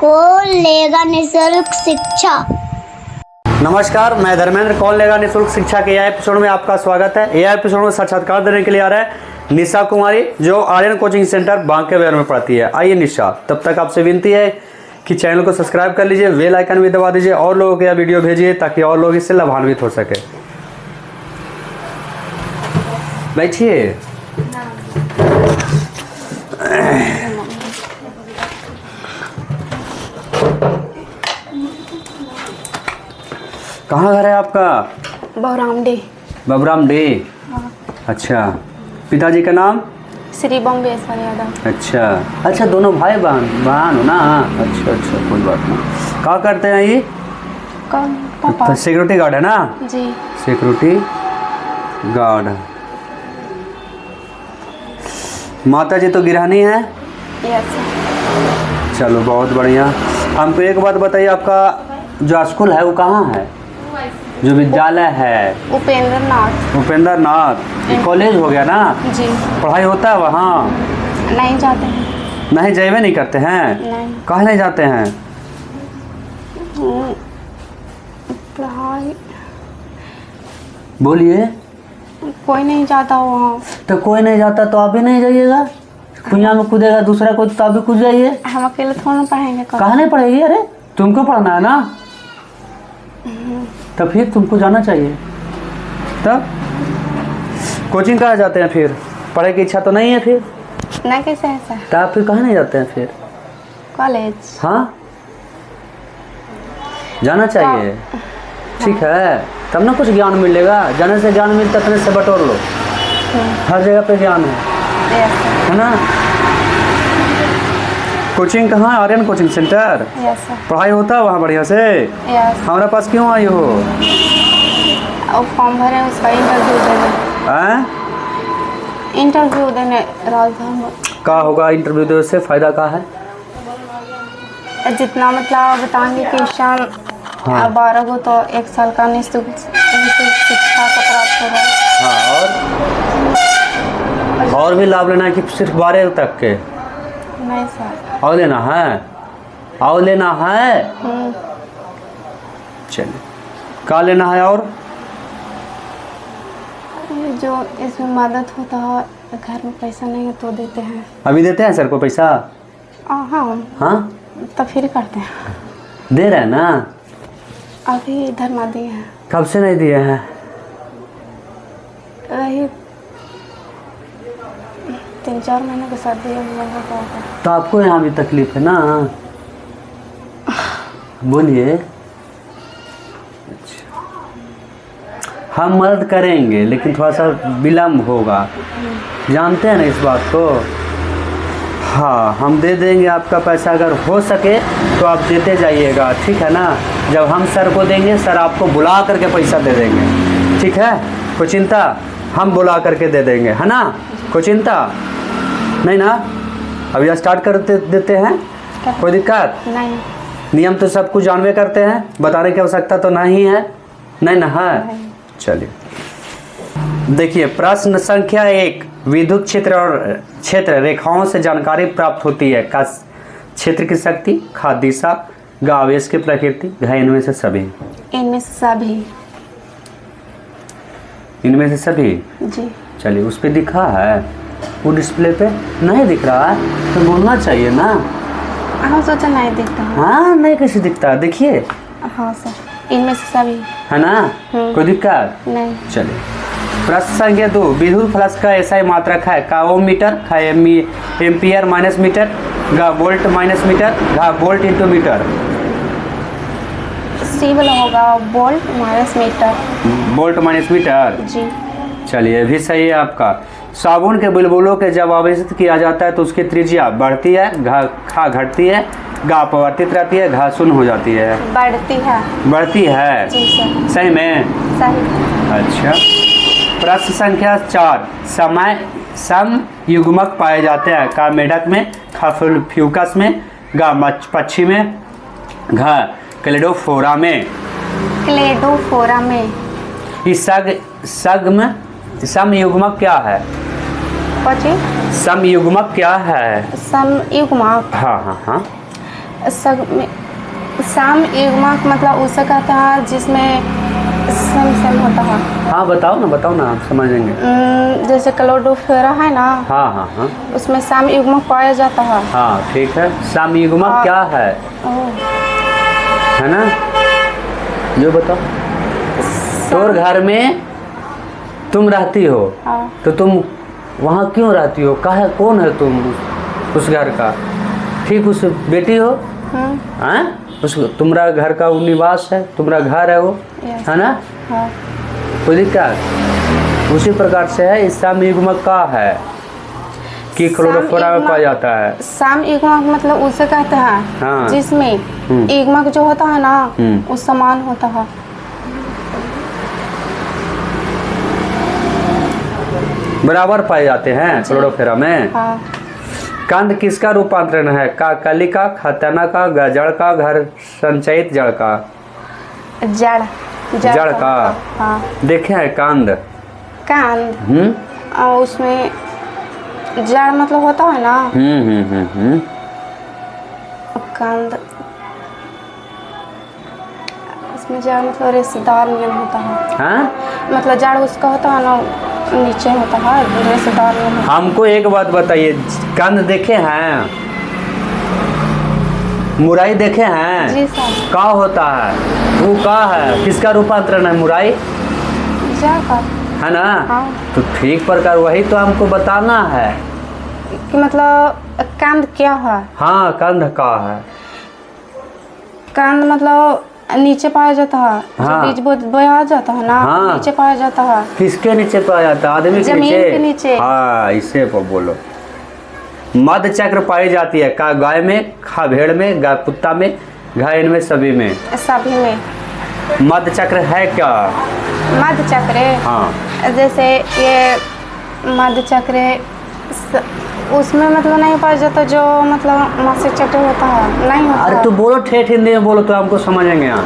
कौन लेगा निःशुल्क शिक्षा। नमस्कार, मैं धर्मेंद्र। कौन लेगा निःशुल्क शिक्षा के यह एपिसोड में आपका स्वागत है। यह एपिसोड में साक्षात्कार देने के लिए आ रहा है निशा कुमारी, जो आर्यन कोचिंग सेंटर बांके में पढ़ती है। आइए निशा, तब तक आपसे विनती है कि चैनल को सब्सक्राइब कर लीजिए, बेल आइकन भी दबा दीजिए और लोगों को यह वीडियो भेजिए ताकि और लोग इससे लाभान्वित हो सके। बैठिए। कहाँ घर है आपका? बबराम डे। अच्छा, पिताजी का नाम? श्री बम्बेश्वर यादव। अच्छा, दोनों भाई बहन हो ना? अच्छा, कोई बात नहीं। क्या करते हैं ये? पापा सिक्योरिटी गार्ड है ना? जी। Security guard. माता जी तो गृहिणी है? यस। चलो, बहुत बढ़िया। हमको एक बात बताइए, आपका जो स्कूल है वो कहाँ है? जो विद्यालय है? उपेंद्र नाथ। कॉलेज हो गया ना? जी। पढ़ाई होता है वहाँ? नहीं जाते हैं। नहीं, जाइए नहीं करते हैं? नहीं। कहाँ नहीं जाते हैं? पढ़ाई बोलिए। कोई नहीं जाता वहाँ। तो कोई नहीं जाता तो आप भी नहीं जाइएगा? कुइयाँ में कूदेगा दूसरा कोई तो आप भी कूद जाइए। हम अकेले थोड़ा ना पढ़ेंगे। कहाँ नहीं पढ़ेगी? अरे तुमको पढ़ना है ना, तो फिर तुमको जाना चाहिए। तब कोचिंग कहाँ जाते हैं फिर? पढ़ने की इच्छा तो नहीं है फिर? नहीं, कैसे ऐसा? तो आप फिर कहाँ नहीं जाते हैं फिर? कॉलेज। हाँ, जाना चाहिए। ठीक है, तब ना कुछ ज्ञान मिलेगा। जाने से ज्ञान मिलता है, से बटोर लो। हर जगह पे ज्ञान है ना? कोचिंग कहाँ? Aryan coaching centre. यस। पढ़ाई होता है वहाँ बढ़िया से? यस। हमारे पास क्यों आई हो? फॉर्म भरे, उसका इंटरव्यू देने राजधानी में। का होगा इंटरव्यू देने से? फायदा का है? जितना मतलब बताएंगे कि शाम 12 को तो 1 साल का निःशुल्क शिक्षा का प्राप्त होगा। हाँ, और भी लाभ लेना है कि सिर्फ 12 तक के? नहीं सर। और लेना है? चलिए, क्या लेना है? और जो इसमें मदद होता है, घर में पैसा नहीं है तो देते हैं। अभी देते हैं सर को पैसा? हाँ, तो फिर करते हैं। दे रहे हैं ना? अभी इधर ना दिए हैं। कब से नहीं दिए हैं? वही 3-4 महीने के साथ दिए होगा। तो आपको यहाँ भी तकलीफ है ना? बोलिए। हम मदद करेंगे लेकिन थोड़ा सा विलम्ब होगा, जानते हैं ना इस बात को? हाँ, हम दे देंगे आपका पैसा, अगर हो सके तो आप देते जाइएगा, ठीक है ना? जब हम सर को देंगे, सर आपको बुला करके पैसा दे देंगे, ठीक है? कोई चिंता, हम बुला करके दे देंगे, है ना? कोई चिंता नहीं ना? अभी स्टार्ट कर देते हैं। कोई दिक्कत नहीं। नियम तो सब कुछ जानवे करते हैं, बताने की आवश्यकता तो नहीं है, नहीं ना है? चलिए, देखिए प्रश्न संख्या 1। विद्युत क्षेत्र और क्षेत्र रेखाओं से जानकारी प्राप्त होती है। का क्षेत्र की शक्ति, खा दिशा, ग आवेश की प्रकृति, घ इनमें से सभी। इनमें से सभी। जी। चलिए, उस पे दिखा है वो डिस्प्ले पे? नहीं दिख रहा है तो बोलना चाहिए ना। हाँ, सोचा नहीं दिखता। हाँ, नहीं कैसे दिखता? देखिए। हाँ सर, इनमें से सभी है ना? कोई दिक्कत नहीं। चलिए, प्रश्न संख्या 2। विद्युत फ्लक्स का ऐसा मात्रक है। का ओम मीटर, खा एम्पियर माइनस मीटर, गा वोल्ट माइनस मीटर, घा वोल्ट इंटू मीटर। सी वाला होगा volt minus metre. Volt minus metre. जी। चलिए, भी सही है आपका। साबुन के बुलबुलों के जब आवेशित किया जाता है तो उसकी त्रिज्या बढ़ती है, खा घटती है, गा अपवर्तित रहती है, घा शून्य हो जाती है। बढ़ती है। जी सर। सही में? सही। अच्छा, प्रश्न संख्या 4। समय सम युग्मक पाए जाते हैं। का मेढक में, खा फ्यूकस में, गा पक्षी में, घा क्लेडोफोरा में। इस सग में समयुग्मक क्या है? समयुग्मक क्या है? समयुग्मक। हाँ हाँ हाँ। सग में साम युग्मक मतलब उसे कहते हैं जिसमें सेम होता है। हाँ बताओ ना आप समझेंगे। जैसे क्लोरोफेरा है ना, हाँ हाँ हाँ उसमें साम युग्मक पाया जाता है। हाँ ठीक है। साम युग्मक क्या है ना, जो बताओ। तोर घर में तुम रहती हो, तो तुम वहाँ क्यों रहती हो? कहा कौन है तुम उस घर का? ठीक उस बेटी हो, हाँ? उस तुम्हारा घर का वो निवास है, तुम्हारा घर है वो, है ना? कोई दिक्कत? उसी प्रकार से है। इस साम युग्मक का है कि क्लोरोफोरा में पाया जाता है। साम युग्मक मतलब उसे कहते हैं हाँ। जिसमें युग्मक जो होता है ना वो समान होता है। बराबर पाए जाते हैं क्लोरोफोरा में। हाँ। कंद किसका रूपांतरण है? का, कली का, खतना का, जड़ का, घर संचयित जड़ का? जड़ का। हाँ। देखे हैं कंद? उसमें जड़ मतलब होता है ना। कंद उसमें जड़ मतलब रेशेदार नियम होता है। हाँ? मतलब जड़ उसका होता है ना नीचे होता है, रेशेदार नियम होता है। हमको एक बात बताइए, कंद देखे हैं? मुराई देखे हैं? जी सर। का होता है वो? का है? किसका रूपांतरण है? मुराई जड़ का है ना? हाँ। तो ठीक प्रकार वही तो हमको बताना है कि मतलब कंद क्या है। हाँ कंद का है। कंद मतलब नीचे पाया जाता है। हाँ। जो बीज बोया जाता है ना, हाँ। नीचे पाया जाता है। किसके नीचे पाया जाता है? आदमी के जमीन नीचे? के नीचे। हाँ इसे को बोलो। मध्य चक्र पाई जाती है का? गाय में, खा भेड़ में, गाय कुत्ता में, घायल में, सभी में? सभी में। मध्य चक्र है क्या? मध्य चक्र हाँ। जैसे ये मध्य चक्र उसमें मतलब नहीं पाया जाता, जो मतलब मासिक चक्र होता है नहीं होता। अरे तो बोलो, ठेठ हिंदी में बोलो तो हमको समझेंगे। यहाँ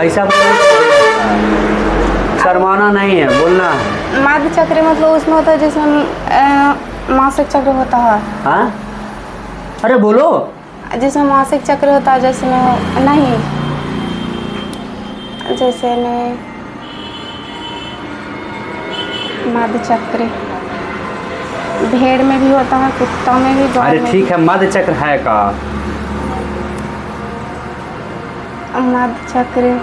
ऐसा बोलो, शर्माना नहीं है, बोलना है। मध्य चक्र मतलब उसमें होता है जिसमें मासिक चक्र होता है। हाँ अरे बोलो। जिसमें मासिक चक्र होता है, जैसे में नहीं, जैसे में मध्य चक्र भेड़ में भी होता है, कुत्ता में भी, गाय अरे में ठीक है, मध्य चक्र है का? मध्य चक्र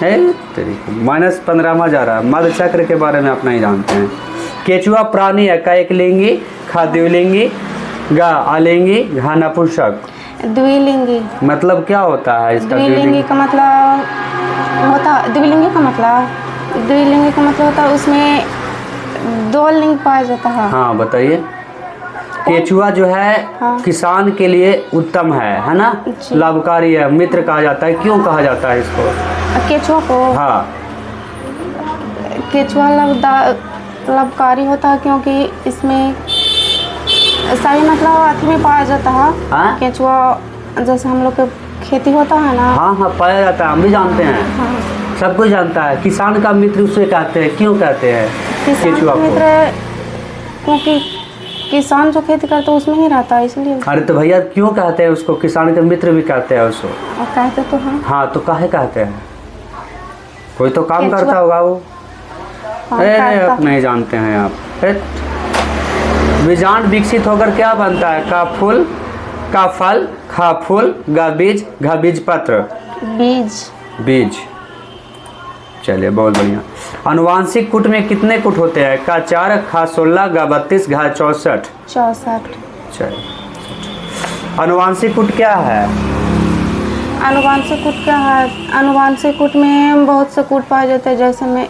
-15 जा रहा है। मध्य चक्र के बारे में आप नहीं जानते हैं। केचुआ प्राणी है का? एक लिंगी, खा द्विलिंगी, गा आलिंगी, घा नपुंसक। द्विलिंगी मतलब क्या होता है इसका? द्विलिंगी का मतलब होता, द्विलिंगी का मतलब होता है उसमें 2 लिंग पाया जाता है। हाँ बताइए। केचुआ जो है हाँ। किसान के लिए उत्तम है ना? लाभकारी है, मित्र कहा जाता है। क्यों कहा जाता है इसको? केचुआ को? हाँ। केचुआ लाभकारी होता है क्योंकि इसमें सही मतलब अथी में पाया जाता है। हाँ? केचुआ जैसे हम लोग के खेती होता है ना। हाँ हाँ पाया जाता है, हम भी जानते हैं। हाँ। सब कुछ जानता है। किसान का मित्र उसे कहते हैं। क्यों कहते हैं केचुआ को? मित्र क्योंकि किसान जो खेती करता है उसमें ही रहता है, इसलिए। अरे तो भैया क्यों कहते हैं उसको? किसान के मित्र भी कहते हैं उसको। और कहते तो हैं। हाँ तो काहे कहते हैं? कोई तो काम केचुआ। करता होगा वो। हाँ, आप नहीं जानते हैं आप। बीजांड विकसित होकर क्या बनता है? का फूल, का फल, खा फूल, गा बीज, घा बीज पत्र। बीज। चलिए बहुत बढ़िया। अनुवांशिक कूट में कितने कूट होते हैं? का 4, खा 16, गा 32, घा 64। चलिए। अनुवांशिक कूट क्या है? अनुवांशिक कूट क्या है? अनुवांशिक कूट में बहुत से कूट पाए जाते हैं, जैसे में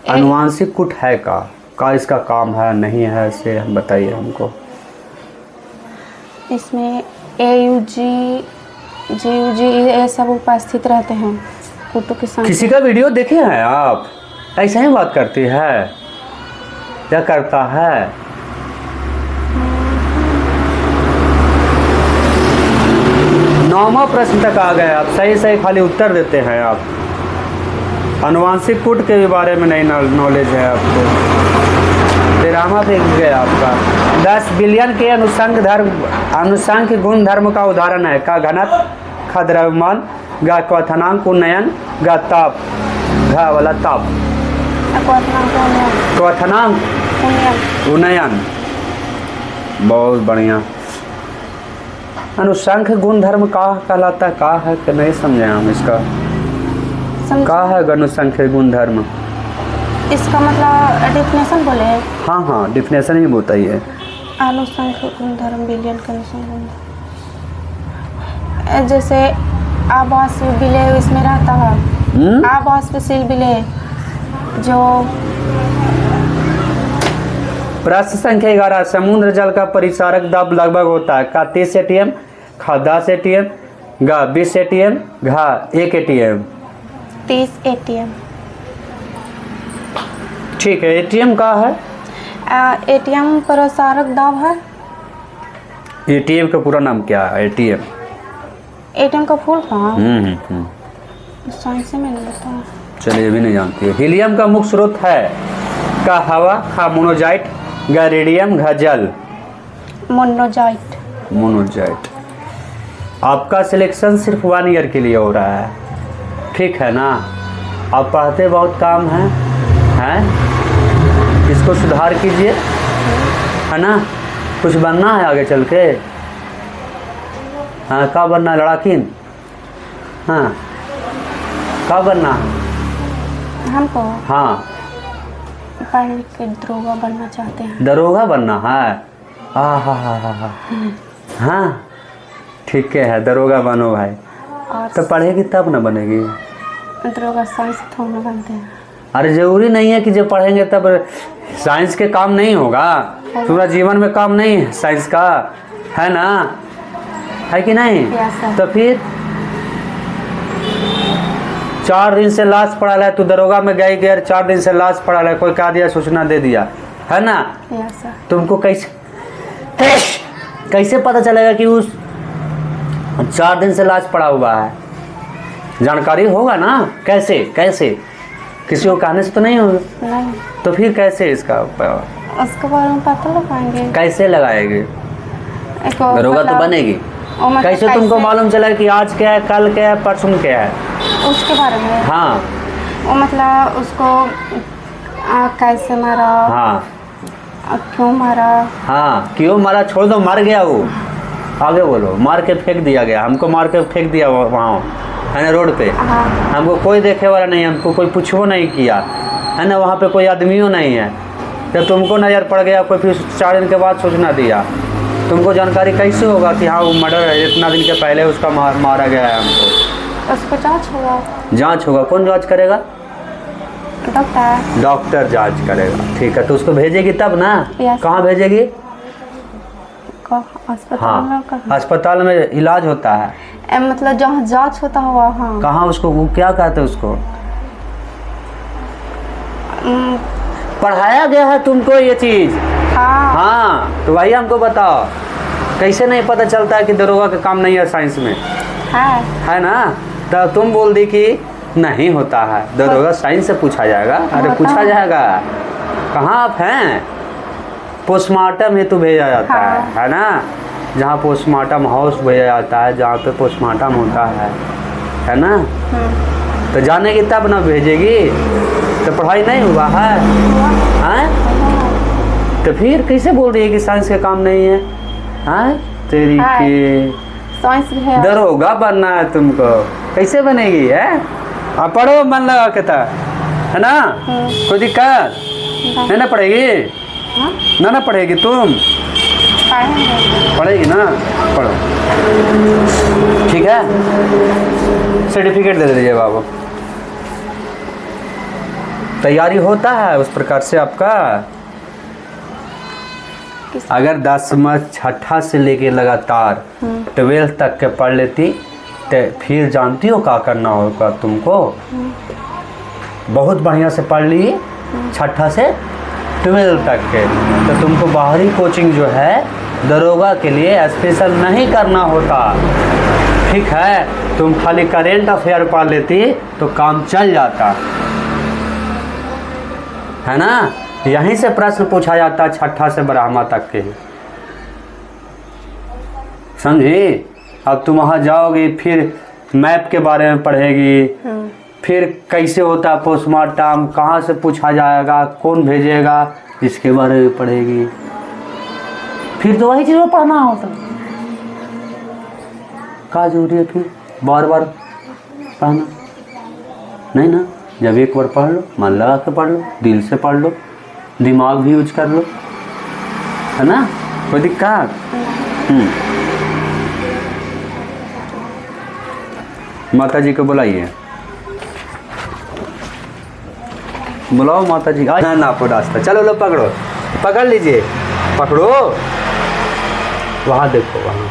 अनुवांशिक कूट है का इसका काम है नहीं है, इसे बताइए हमको। इसमें AUG, GUG ये सब उपस्थित रहते हैं कूटों के संग। किसी का वीडियो देखे हैं आप? ऐसा ही बात करती है या करता है? नौवां प्रश्न तक आ गए आप। सही खाली उत्तर देते हैं आप। अनुवांशिक कूट के बारे में नहीं नॉलेज है आपको। 13 पजामा फेंक गया आपका। 10 बिलियन के अनुसंख्य गुण धर्म का उदाहरण है। का घनत्व, ख द्रव्यमान, ग क्वथनांक उन्नयन, ग ताप, घ वाला ताप, क्वथनांक उन्नयन। बहुत बढ़िया। अनुसंख्य गुण धर्म का कहलाता है, का है कि नहीं समझे हम इसका? का है अनुसंख्य गुण धर्म? इसका मतलब डिफिनेशन बोले? हाँ हाँ, डिफिनेशन ही बताइए। अनुसंख्य गुण धर्म, बिलियन के अनुसंख्य गुण, जैसे आवास विलय इसमें रहता है। आवास विलय जो प्रश्न संख्या 11, समुद्र जल का परिचारक दबाव लगभग होता है। का 30 ATM, ख 10 ATM, ग 20 ATM, घ 1 ATM। 30 ATM। ठीक है। ATM का है? ATM प्रसारक दाब है। ATM का पूरा नाम क्या है? ATM का फुल फॉर्म साइंस में नहीं पता। चलिए, भी नहीं जानती है। हीलियम का मुख्य स्रोत है। का हवा, खा मोनोजाइट, ग रेडियम, घ जल। मोनोजाइट। आपका सिलेक्शन सिर्फ 1 ईयर के लिए हो रहा है, ठीक है ना? आप पढ़ते बहुत काम हैं? इसको सुधार कीजिए, है ना? कुछ बनना है आगे चल के। हाँ, क्या बनना है? लड़ाकीन? हाँ, क्या बनना है हमको? हाँ, पढ़ के दरोगा बनना चाहते हैं। दरोगा बनना है? हाँ, ठीक है, दरोगा बनो भाई। तो पढ़ेगी तब ना बनेगी। दरोगा साइंस थोड़ा ना बनते हैं। अरे जरूरी नहीं है कि जब पढ़ेंगे तब साइंस के काम नहीं होगा। पूरा जीवन में काम नहीं है साइंस का, है ना? है कि नहीं? तो फिर 4 दिन से लाश पड़ा है, तू दरोगा में गई गैर 4 दिन से लाश पड़ा है, कोई कहा दिया, सूचना दे दिया, है ना? तुमको कैसे पता चलेगा कि उस 4 दिन से लाश पड़ा हुआ है? जानकारी होगा ना? कैसे किसी को कहने से तो नहीं होगा। नहीं। तो फिर कैसे इसका उसके बारे में पता लगाएंगे। कैसे लगाएंगे? दरोगा तो बनेगी। कैसे तुमको मालूम चला कि आज क्या है, कल क्या है, परसों क्या है? उसके बारे में? हाँ। वो मतलब उसको कैसे मारा? हाँ। क्यों मारा? हाँ, क्यों मारा छोड़ दो, मर गया वो। आगे बोलो। मार के फेंक दिया गया, हमको मार के फेंक दिया वहाँ, है ना, रोड पे। हाँ। हमको कोई देखे वाला नहीं, हमको कोई पूछो नहीं किया, है ना? वहाँ पे कोई आदमियों नहीं है। जब तुमको नज़र पड़ गया, कोई फिर 4 दिन के बाद सूचना दिया, तुमको जानकारी कैसे होगा कि हाँ वो मर्डर है, इतना दिन के पहले उसका मारा गया है? हमको उसको जांच होगा। कौन जांच करेगा? डॉक्टर जांच करेगा। ठीक है, तो उसको भेजेगी तब ना? कहाँ भेजेगी? अस्पताल में। अस्पताल में इलाज होता है, मतलब जहाँ जांच होता है वहाँ। कहाँ? उसको वो क्या कहते हैं उसको? पढ़ाया गया है तुमको ये चीज? हाँ, तो वही हमको बताओ, कैसे नहीं पता चलता है कि दरोगा का काम नहीं है साइंस में? है ना? तो तुम बोल दी कि नहीं होता है दरोगा, साइंस से पूछा जाएगा। अरे पूछा जाएगा। कहाँ आप हैं? पोस्टमार्टम हेतु भेजा जाता है ना? जहाँ पोस्टमार्टम हाउस भेजा जाता है, जहाँ पे पोस्टमार्टम होता है ना? तो जानेगी तब ना भेजेगी। तो पढ़ाई नहीं हुआ है? तो फिर कैसे बोल रही है कि साइंस का काम नहीं है? तेरी की साइंस है। दरोगा बनना है तुमको, कैसे बनेगी? है आप पढ़ो मन लगा के, है ना? कोई दिक्कत नहीं ना? पढ़ेगी ना पढ़ेगी तुम? पढ़ेगी ना? पढ़ो, ठीक है। सर्टिफिकेट दे दीजिए बाबू। तैयारी होता है उस प्रकार से आपका। अगर 10वां 6ठा से लेके लगातार 12th तक के पढ़ लेती तो फिर जानती हो क्या करना होगा तुमको। बहुत बढ़िया से पढ़ ली 6ठा से 12th तक के, तो तुमको बाहरी कोचिंग जो है दरोगा के लिए स्पेशल नहीं करना होता, ठीक है? तुम खाली करेंट अफेयर पढ़ लेती तो काम चल जाता, है ना? यहीं से प्रश्न पूछा जाता है, छठा से ब्राह्मा तक के। समझी? अब तुम वहाँ जाओगी, फिर मैप के बारे में पढ़ेगी, फिर कैसे होता है पोस्टमार्टम, कहाँ से पूछा जाएगा, कौन भेजेगा, इसके बारे में पढ़ेगी। फिर तो वही चीज़ में पढ़ना होता, क्या जरूरी है फिर बार बार पढ़ना? नहीं ना, जब एक बार पढ़ लो, मन लगा के पढ़ लो, दिल से पढ़ लो, दिमाग भी यूज कर लो, है ना, कोई दिक्कत? माता जी को बुलाइए, बुलाओ माता जी। आज ना आपको रास्ता, चलो लो पकड़ो, पकड़ लीजिए, पकड़ो, वहाँ देखो, वहाँ